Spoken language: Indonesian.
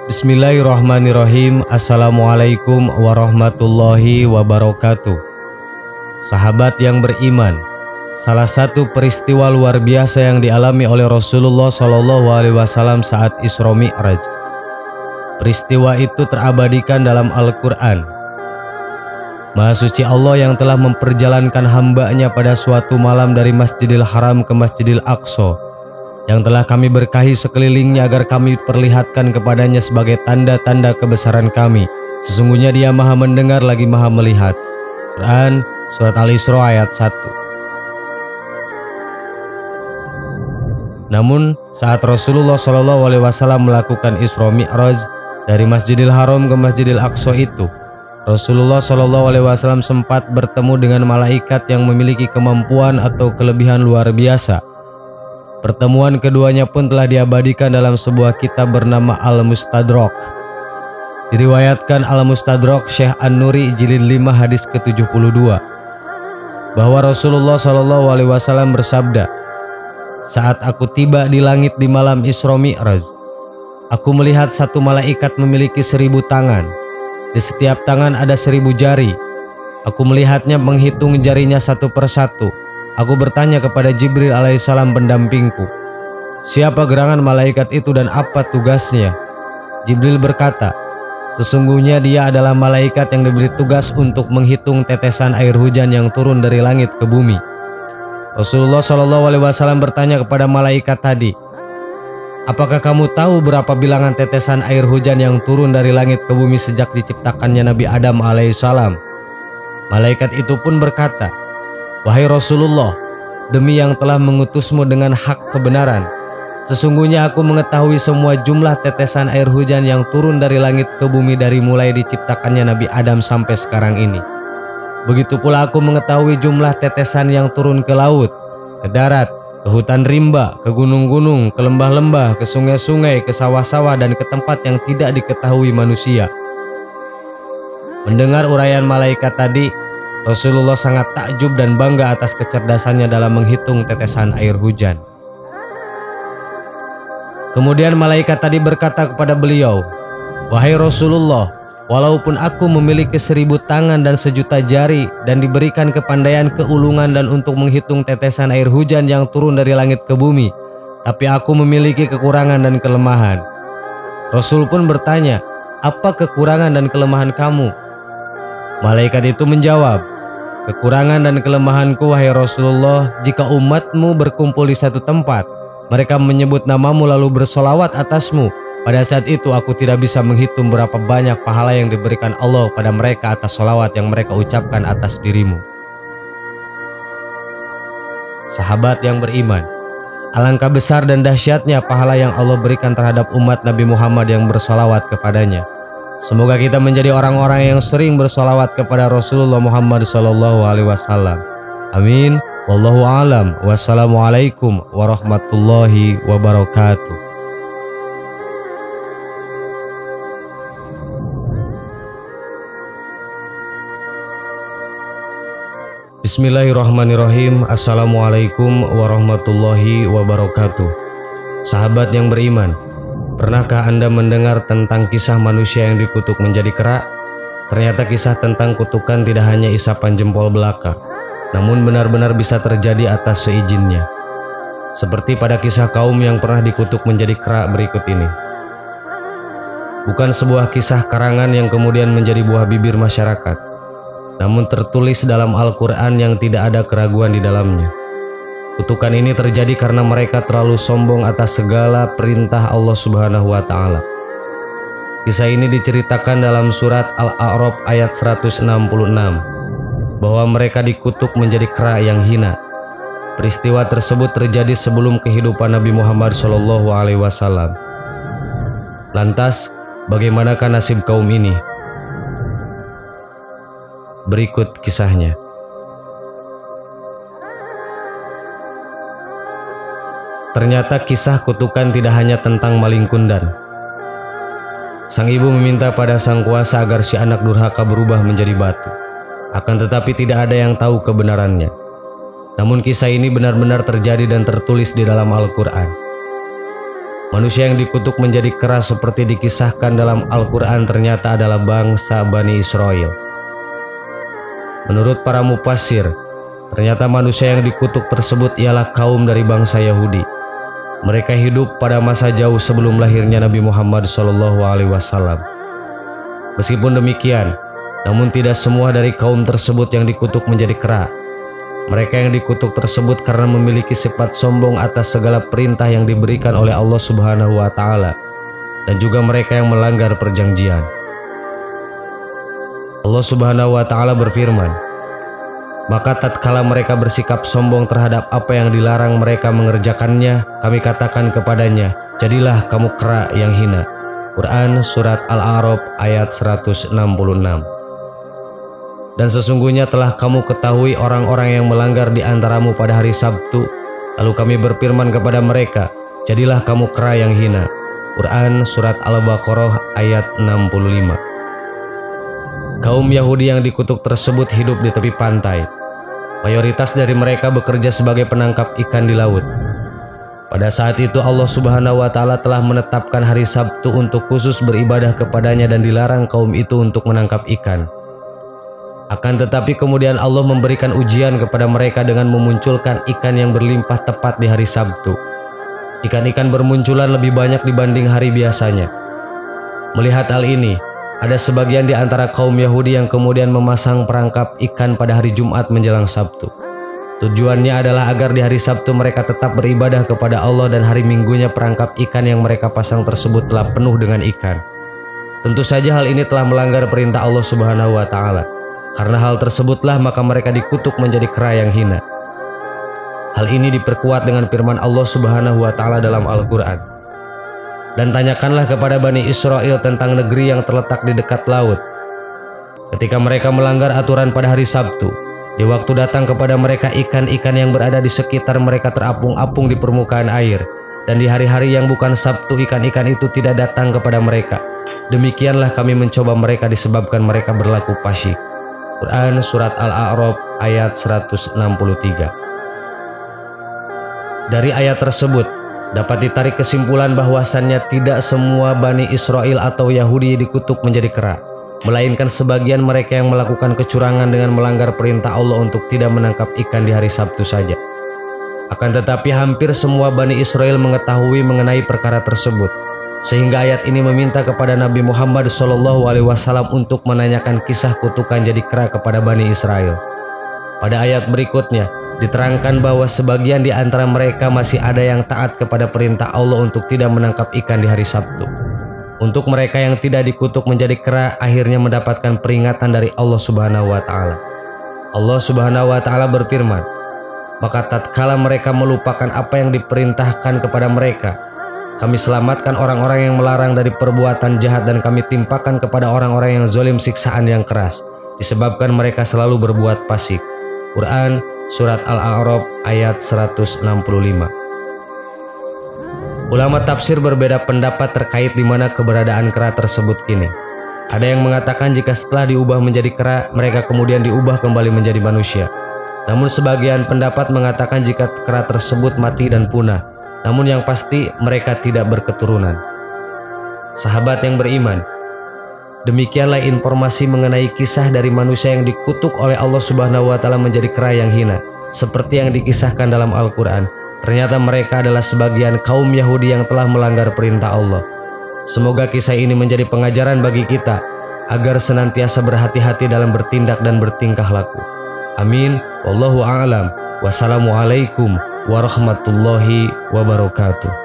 Bismillahirrahmanirrahim. Assalamualaikum warahmatullahi wabarakatuh. Sahabat yang beriman, salah satu peristiwa luar biasa yang dialami oleh Rasulullah SAW saat Isra Mi'raj. Peristiwa itu terabadikan dalam Al-Quran. Maha suci Allah yang telah memperjalankan hambanya pada suatu malam dari Masjidil Haram ke Masjidil Aqsa, yang telah kami berkahi sekelilingnya agar kami perlihatkan kepadanya sebagai tanda-tanda kebesaran kami. Sesungguhnya Dia Maha mendengar lagi Maha melihat. Quran Surat Al-Isra ayat 1. Namun saat Rasulullah SAW melakukan Isra Mi'raj dari Masjidil Haram ke Masjidil Aqsa itu, Rasulullah SAW sempat bertemu dengan malaikat yang memiliki kemampuan atau kelebihan luar biasa. Pertemuan keduanya pun telah diabadikan dalam sebuah kitab bernama Al-Mustadrak. Diriwayatkan Al-Mustadrak Syekh An-Nuri jilid 5 hadis ke-72 bahwa Rasulullah SAW bersabda, "Saat aku tiba di langit di malam Isra Mi'raj, aku melihat satu malaikat memiliki 1000 tangan. Di setiap tangan ada 1000 jari. Aku melihatnya menghitung jarinya satu persatu. Aku bertanya kepada Jibril alaihissalam pendampingku, siapa gerangan malaikat itu dan apa tugasnya? Jibril berkata, sesungguhnya dia adalah malaikat yang diberi tugas untuk menghitung tetesan air hujan yang turun dari langit ke bumi. Rasulullah SAW bertanya kepada malaikat tadi, apakah kamu tahu berapa bilangan tetesan air hujan yang turun dari langit ke bumi sejak diciptakannya Nabi Adam alaihissalam? Malaikat itu pun berkata, wahai Rasulullah, demi yang telah mengutusmu dengan hak kebenaran, sesungguhnya aku mengetahui semua jumlah tetesan air hujan yang turun dari langit ke bumi dari mulai diciptakannya Nabi Adam sampai sekarang ini. Begitu pula aku mengetahui jumlah tetesan yang turun ke laut, ke darat, ke hutan rimba, ke gunung-gunung, ke lembah-lembah, ke sungai-sungai, ke sawah-sawah, dan ke tempat yang tidak diketahui manusia. Mendengar uraian malaikat tadi, Rasulullah sangat takjub dan bangga atas kecerdasannya dalam menghitung tetesan air hujan. Kemudian malaikat tadi berkata kepada beliau, wahai Rasulullah, walaupun aku memiliki 1000 tangan dan 1.000.000 jari dan diberikan kepandaian, keulungan dan untuk menghitung tetesan air hujan yang turun dari langit ke bumi, tapi aku memiliki kekurangan dan kelemahan. Rasul pun bertanya, apa kekurangan dan kelemahan kamu? Malaikat itu menjawab, kekurangan dan kelemahanku wahai Rasulullah, jika umatmu berkumpul di satu tempat, mereka menyebut namamu lalu bersolawat atasmu, pada saat itu aku tidak bisa menghitung berapa banyak pahala yang diberikan Allah pada mereka atas solawat yang mereka ucapkan atas dirimu. Sahabat yang beriman, alangkah besar dan dahsyatnya pahala yang Allah berikan terhadap umat Nabi Muhammad yang bersolawat kepadanya. Semoga kita menjadi orang-orang yang sering bersolawat kepada Rasulullah Muhammad SAW. Amin. Wallahu a'lam. Wassalamualaikum warahmatullahi wabarakatuh. Bismillahirrahmanirrahim. Assalamualaikum warahmatullahi wabarakatuh. Sahabat yang beriman, pernahkah Anda mendengar tentang kisah manusia yang dikutuk menjadi kera? Ternyata kisah tentang kutukan tidak hanya isapan jempol belaka, namun benar-benar bisa terjadi atas seizinnya. Seperti pada kisah kaum yang pernah dikutuk menjadi kera berikut ini. Bukan sebuah kisah karangan yang kemudian menjadi buah bibir masyarakat, namun tertulis dalam Al-Quran yang tidak ada keraguan di dalamnya. Kutukan ini terjadi karena mereka terlalu sombong atas segala perintah Allah Subhanahu wa Ta'ala. Kisah ini diceritakan dalam surat Al-A'raf ayat 166 bahwa mereka dikutuk menjadi kera yang hina. Peristiwa tersebut terjadi sebelum kehidupan Nabi Muhammad SAW. Lantas, bagaimanakah nasib kaum ini? Berikut kisahnya. Ternyata kisah kutukan tidak hanya tentang maling kundan. Sang ibu meminta pada sang kuasa agar si anak durhaka berubah menjadi batu. Akan tetapi tidak ada yang tahu kebenarannya. Namun kisah ini benar-benar terjadi dan tertulis di dalam Al-Quran. Manusia yang dikutuk menjadi kera seperti dikisahkan dalam Al-Quran ternyata adalah bangsa Bani Israel. Menurut para mufassir, ternyata manusia yang dikutuk tersebut ialah kaum dari bangsa Yahudi. Mereka hidup pada masa jauh sebelum lahirnya Nabi Muhammad SAW. Meskipun demikian, namun tidak semua dari kaum tersebut yang dikutuk menjadi kera. Mereka yang dikutuk tersebut karena memiliki sifat sombong atas segala perintah yang diberikan oleh Allah Subhanahu wa Ta'ala, dan juga mereka yang melanggar perjanjian. Allah Subhanahu wa Ta'ala berfirman, "Maka tatkala mereka bersikap sombong terhadap apa yang dilarang mereka mengerjakannya, kami katakan kepadanya, jadilah kamu kera yang hina." Quran Surat Al-A'raf ayat 166. Dan sesungguhnya telah kamu ketahui orang-orang yang melanggar di antaramu pada hari Sabtu, lalu kami berfirman kepada mereka, jadilah kamu kera yang hina. Quran Surat Al-Baqarah ayat 65. Kaum Yahudi yang dikutuk tersebut hidup di tepi pantai. Mayoritas dari mereka bekerja sebagai penangkap ikan di laut. Pada saat itu Allah Subhanahu wa Ta'ala telah menetapkan hari Sabtu untuk khusus beribadah kepadanya dan dilarang kaum itu untuk menangkap ikan. Akan tetapi kemudian Allah memberikan ujian kepada mereka dengan memunculkan ikan yang berlimpah tepat di hari Sabtu. Ikan-ikan bermunculan lebih banyak dibanding hari biasanya. Melihat hal ini, ada sebagian di antara kaum Yahudi yang kemudian memasang perangkap ikan pada hari Jumat menjelang Sabtu. Tujuannya adalah agar di hari Sabtu mereka tetap beribadah kepada Allah dan hari Minggunya perangkap ikan yang mereka pasang tersebut telah penuh dengan ikan. Tentu saja hal ini telah melanggar perintah Allah Subhanahu wa Ta'ala. Karena hal tersebutlah maka mereka dikutuk menjadi kera yang hina. Hal ini diperkuat dengan firman Allah Subhanahu wa Ta'ala dalam Al-Quran. Dan tanyakanlah kepada Bani Israel tentang negeri yang terletak di dekat laut. Ketika mereka melanggar aturan pada hari Sabtu, di waktu datang kepada mereka ikan-ikan yang berada di sekitar mereka terapung-apung di permukaan air. Dan di hari-hari yang bukan Sabtu ikan-ikan itu tidak datang kepada mereka. Demikianlah kami mencoba mereka disebabkan mereka berlaku fasik. Quran Surat Al-A'raf ayat 163. Dari ayat tersebut dapat ditarik kesimpulan bahwasannya tidak semua Bani Israel atau Yahudi dikutuk menjadi kera, melainkan sebagian mereka yang melakukan kecurangan dengan melanggar perintah Allah untuk tidak menangkap ikan di hari Sabtu saja. Akan tetapi hampir semua Bani Israel mengetahui mengenai perkara tersebut, sehingga ayat ini meminta kepada Nabi Muhammad SAW untuk menanyakan kisah kutukan jadi kera kepada Bani Israel. Pada ayat berikutnya diterangkan bahwa sebagian di antara mereka masih ada yang taat kepada perintah Allah untuk tidak menangkap ikan di hari Sabtu. Untuk mereka yang tidak dikutuk menjadi kera akhirnya mendapatkan peringatan dari Allah Subhanahu wa Ta'ala. Allah Subhanahu wa Ta'ala berfirman, "Maka tatkala mereka melupakan apa yang diperintahkan kepada mereka, kami selamatkan orang-orang yang melarang dari perbuatan jahat dan kami timpakan kepada orang-orang yang zalim siksaan yang keras, disebabkan mereka selalu berbuat fasik." Quran Surat Al-A'raf ayat 165. Ulama tafsir berbeda pendapat terkait di mana keberadaan kera tersebut kini. Ada yang mengatakan jika setelah diubah menjadi kera, mereka kemudian diubah kembali menjadi manusia. Namun sebagian pendapat mengatakan jika kera tersebut mati dan punah. Namun yang pasti mereka tidak berketurunan. Sahabat yang beriman, demikianlah informasi mengenai kisah dari manusia yang dikutuk oleh Allah Subhanahu wa Ta'ala menjadi kera yang hina, seperti yang dikisahkan dalam Al-Quran. Ternyata mereka adalah sebagian kaum Yahudi yang telah melanggar perintah Allah. Semoga kisah ini menjadi pengajaran bagi kita agar senantiasa berhati-hati dalam bertindak dan bertingkah laku. Amin. Wallahu a'lam. Wassalamualaikum warahmatullahi wabarakatuh.